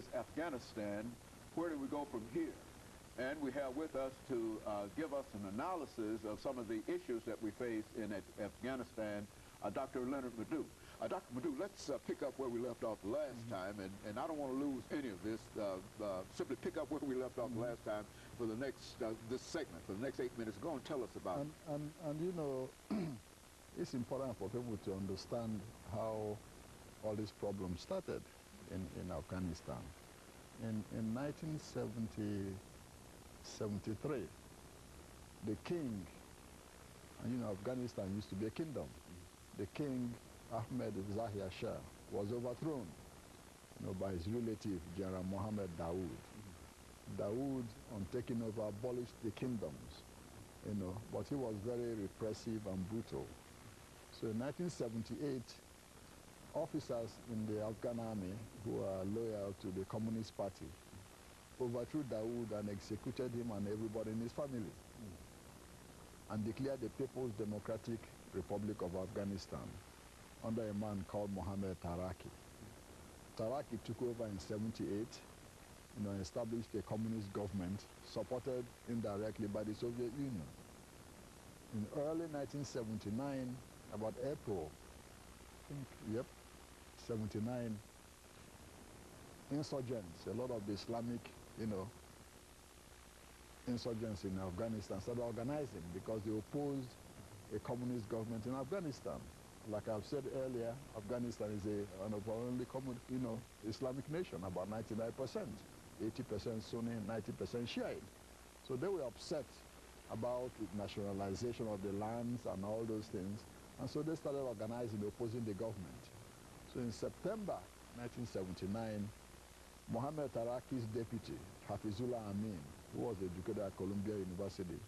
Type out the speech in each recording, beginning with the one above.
is Afghanistan. Where do we go from here? And we have with us to give us an analysis of some of the issues that we face in Afghanistan, Dr. LMadu2. Dr. LMadu2, let's pick up where we left off last time, and I don't want to lose any of this. Simply pick up where we left off last time for the next, this segment, for the next 8 minutes. Go and tell us about it. And you know, it's important for people to understand how all these problems started in Afghanistan. In 1973, the king, and you know, Afghanistan used to be a kingdom. The king, Ahmed Zahir Shah, was overthrown, you know, by his relative, General Mohammed Dawood. Dawood, on taking over, abolished the kingdoms, you know, but he was very repressive and brutal. So in 1978, officers in the Afghan army who are loyal to the Communist Party overthrew Dawood and executed him and everybody in his family, and declared the People's Democratic Republic of Afghanistan under a man called Mohammed Taraki. Taraki took over in 78, you know, established a communist government supported indirectly by the Soviet Union. In early 1979, about April, I think, yep, 79, insurgents, a lot of the Islamic, you know, insurgents in Afghanistan started organizing because they opposed a communist government in Afghanistan. Like I've said earlier, Afghanistan is an overwhelmingly you know, Islamic nation, about 99%, 80% Sunni, 90% Shiite. So they were upset about the nationalization of the lands and all those things, and so they started organizing, opposing the government. So in September 1979, Mohammed Taraki's deputy, Hafizullah Amin, who was educated at Columbia University,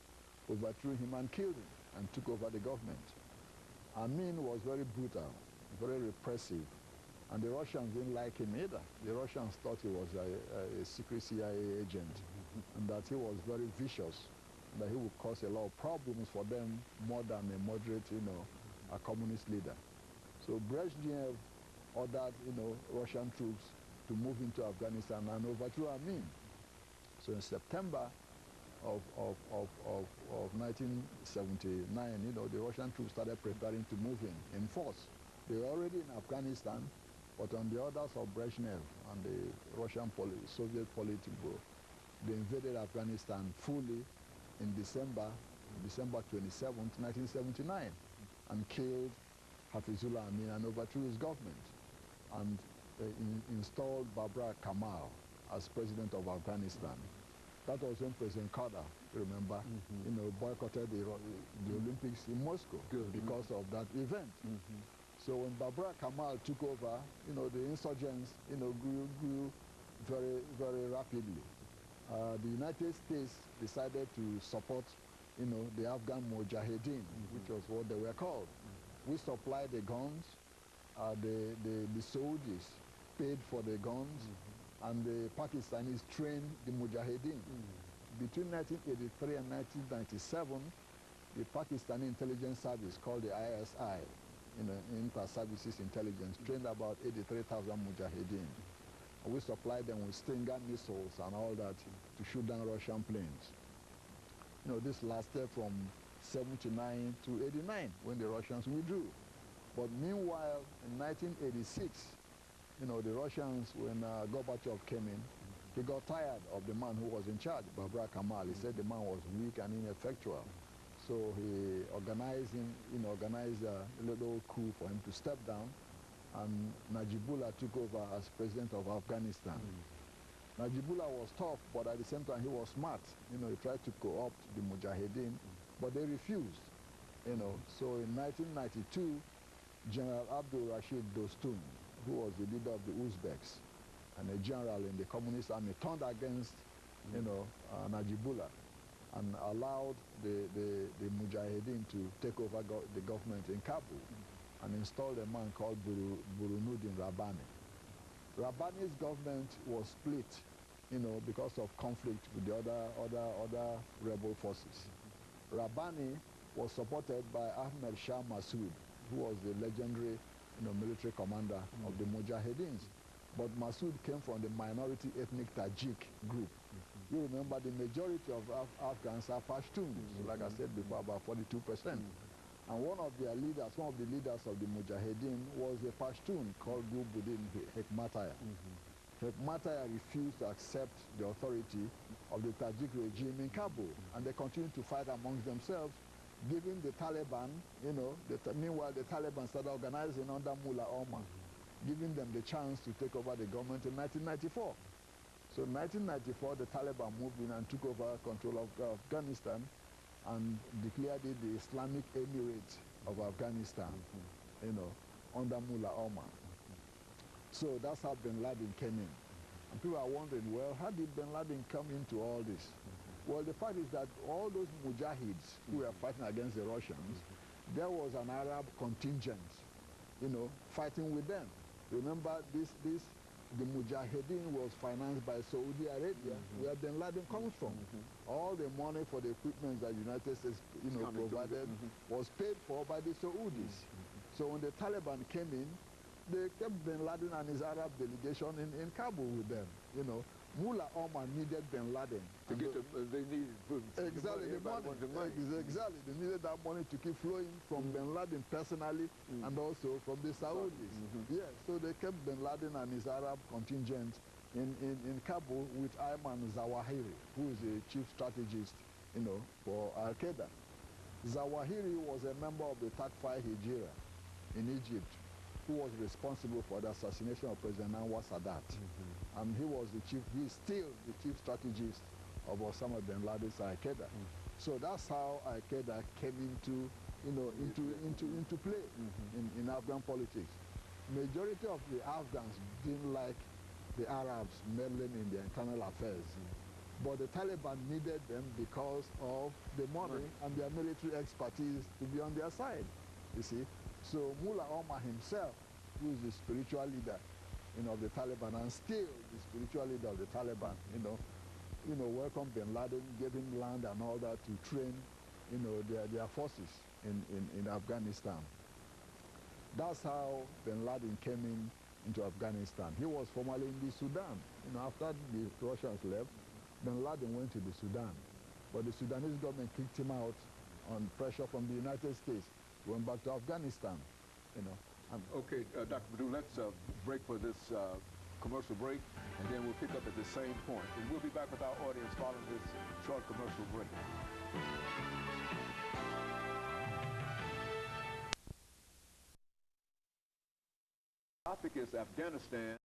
overthrew him and killed him and took over the government. Amin was very brutal, very repressive, and the Russians didn't like him either. The Russians thought he was a secret CIA agent, and that he was very vicious, and that he would cause a lot of problems for them more than a moderate, you know, a communist leader. So Brezhnev ordered, you know, Russian troops to move into Afghanistan and overthrew Amin. So in September of 1979, you know, the Russian troops started preparing to move in force. They were already in Afghanistan, but on the orders of Brezhnev and the Russian Soviet Politburo, they invaded Afghanistan fully in December 27th, 1979, and killed Hafizullah Amin and overthrew his government, and installed Babra Kamal as president of Afghanistan. That was when President Carter, remember, you know, boycotted the Olympics in Moscow because of that event. So when Babra Kamal took over, you know, the insurgents, you know, grew very, very rapidly. The United States decided to support, you know, the Afghan Mujahideen, which was what they were called. We supplied the guns, the soldiers paid for the guns, and the Pakistanis trained the Mujahideen. Between 1983 and 1997, the Pakistani intelligence service called the ISI, you know, Inter-Services Intelligence, trained about 83,000 Mujahideen. And we supplied them with Stinger missiles and all that to shoot down Russian planes. You know, this lasted from 79 to 89 when the Russians withdrew. But meanwhile, in 1986, you know, the Russians, when Gorbachev came in, he got tired of the man who was in charge, Babra Kamal. He said the man was weak and ineffectual. So he organized a little coup for him to step down, and Najibullah took over as president of Afghanistan. Najibullah was tough, but at the same time he was smart. You know, he tried to co-opt the Mujahideen, but they refused. You know, so in 1992, General Abdul Rashid Dostum, who was the leader of the Uzbeks and a general in the communist army, turned against, you know, Najibullah, and allowed the Mujahideen to take over the government in Kabul, and installed a man called Burhanuddin Rabbani. Rabbani's government was split, you know, because of conflict with the other rebel forces. Rabbani was supported by Ahmed Shah Massoud, who was the legendary, you know, military commander of the Mujahideens. But Masood came from the minority ethnic Tajik group. You remember the majority of Afghans are Pashtuns, like I said before, about 42%. And one of the leaders of the Mujahideen was a Pashtun called Gulbuddin Hekmataya. Hekmataya refused to accept the authority of the Tajik regime in Kabul, and they continued to fight amongst themselves, giving the Taliban, meanwhile the Taliban started organizing under Mullah Omar, giving them the chance to take over the government in 1994. So in 1994, the Taliban moved in and took over control of Afghanistan and declared it the Islamic Emirate of Afghanistan, under Mullah Omar. So that's how bin Laden came in. And people are wondering, well, how did bin Laden come into all this? Well, the fact is that all those mujahids who were fighting against the Russians, there was an Arab contingent, fighting with them. Remember, the Mujahideen was financed by Saudi Arabia, where bin Laden comes from. All the money for the equipment that the United States, provided was paid for by the Saudis. So when the Taliban came in, they kept bin Laden and his Arab delegation in Kabul with them, Mullah Omar needed bin Laden. To get they needed exactly the money. Exactly, they needed that money to keep flowing from bin Laden personally and also from the Saudis. Yes, so they kept bin Laden and his Arab contingent in Kabul with Ayman Zawahiri, who is the chief strategist, for Al-Qaeda. Zawahiri was a member of the Takfir Hijra in Egypt, who was responsible for the assassination of President Anwar Sadat. And he's still the chief strategist of Osama bin Laden's Al-Qaeda. So that's how Al-Qaeda came into play in Afghan politics. Majority of the Afghans didn't like the Arabs meddling in their internal affairs. But the Taliban needed them because of the money and their military expertise to be on their side, you see. So Mullah Omar himself, who is the spiritual leader, of the Taliban, and still the spiritual leader of the Taliban, welcomed bin Laden, gave him land and all that to train, their forces in Afghanistan. That's how bin Laden came into Afghanistan. He was formerly in the Sudan. After the Russians left, bin Laden went to the Sudan. But the Sudanese government kicked him out on pressure from the United States. He went back to Afghanistan, Okay, Dr. LMadu, let's break for this commercial break, and then we'll pick up at the same point. And we'll be back with our audience following this short commercial break. The topic is Afghanistan.